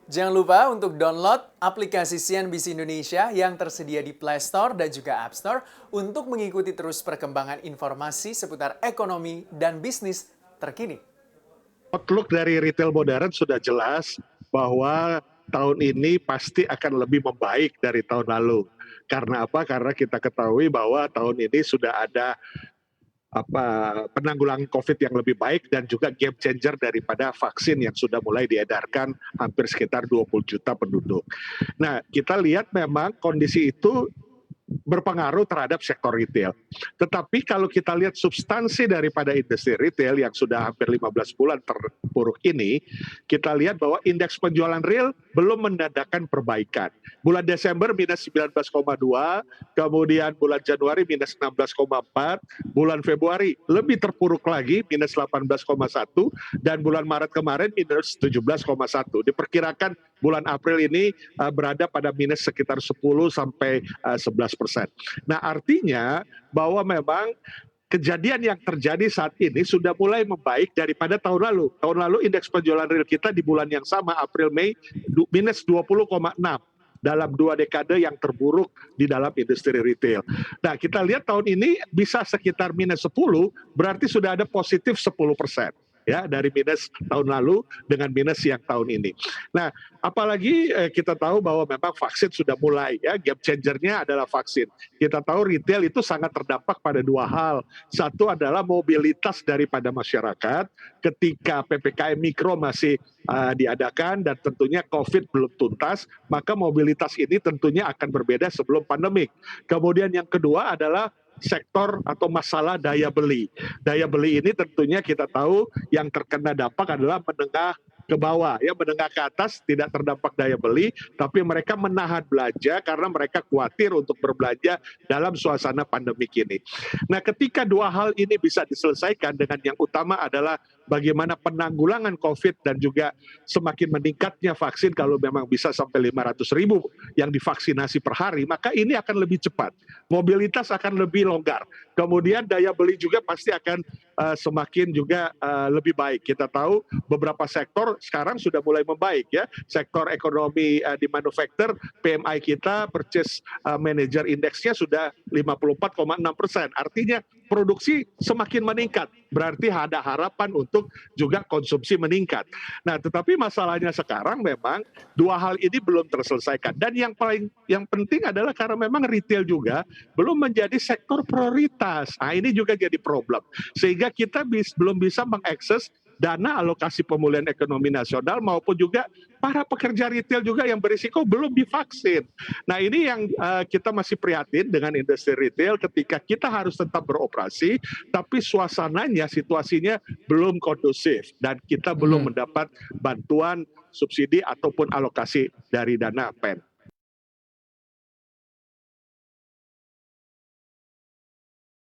Jangan lupa untuk download aplikasi CNBC Indonesia yang tersedia di Play Store dan juga App Store untuk mengikuti terus perkembangan informasi seputar ekonomi dan bisnis terkini. Outlook dari retail modern sudah jelas bahwa tahun ini pasti akan lebih membaik dari tahun lalu. Karena apa? Karena kita ketahui bahwa tahun ini sudah ada penanggulangan COVID yang lebih baik dan juga game changer daripada vaksin yang sudah mulai diedarkan hampir sekitar 20 juta penduduk. Nah, kita lihat memang kondisi itu berpengaruh terhadap sektor retail. Tetapi kalau kita lihat substansi daripada industri retail yang sudah hampir 15 bulan terpuruk ini, kita lihat bahwa indeks penjualan real belum menandakan perbaikan. Bulan Desember minus 19,2, kemudian bulan Januari minus 16,4, bulan Februari lebih terpuruk lagi minus 18,1, dan bulan Maret kemarin minus 17,1. Diperkirakan bulan April ini berada pada minus sekitar 10 sampai 11%. Nah, artinya bahwa memang kejadian yang terjadi saat ini sudah mulai membaik daripada tahun lalu. Tahun lalu indeks penjualan real kita di bulan yang sama April-Mei minus 20,6 dalam 2 dekade yang terburuk di dalam industri retail. Nah, kita lihat tahun ini bisa sekitar minus 10, berarti sudah ada positif 10%. Ya, dari minus tahun lalu dengan minus yang tahun ini. Nah, apalagi kita tahu bahwa memang vaksin sudah mulai, ya, game changernya adalah vaksin. Kita tahu retail itu sangat terdampak pada 2 hal. Satu adalah mobilitas daripada masyarakat ketika PPKM Mikro masih diadakan dan tentunya COVID belum tuntas, maka mobilitas ini tentunya akan berbeda sebelum pandemik. Kemudian yang kedua adalah sektor atau masalah daya beli. Daya beli ini tentunya kita tahu yang terkena dampak adalah menengah ke bawah, ya, menengah ke atas tidak terdampak daya beli, tapi mereka menahan belanja karena mereka khawatir untuk berbelanja dalam suasana pandemik ini. Nah, ketika 2 hal ini bisa diselesaikan dengan yang utama adalah bagaimana penanggulangan COVID dan juga semakin meningkatnya vaksin, kalau memang bisa sampai 500.000 yang divaksinasi per hari, maka ini akan lebih cepat. Mobilitas akan lebih longgar. Kemudian daya beli juga pasti akan semakin juga lebih baik. Kita tahu beberapa sektor sekarang sudah mulai membaik, ya. Sektor ekonomi di manufaktur, PMI kita, Purchase Manager Index-nya sudah 54,6%. Artinya produksi semakin meningkat. Berarti ada harapan untuk juga konsumsi meningkat. Nah, tetapi masalahnya sekarang memang 2 hal ini belum terselesaikan. Dan yang penting adalah karena memang retail juga belum menjadi sektor prioritas. Nah, ini juga jadi problem. Sehingga kita belum bisa mengakses dana alokasi pemulihan ekonomi nasional maupun juga para pekerja retail juga yang berisiko belum divaksin. Nah, ini yang kita masih prihatin dengan industri retail ketika kita harus tetap beroperasi, tapi suasananya, situasinya belum kondusif dan kita belum mendapat bantuan subsidi ataupun alokasi dari dana PEN.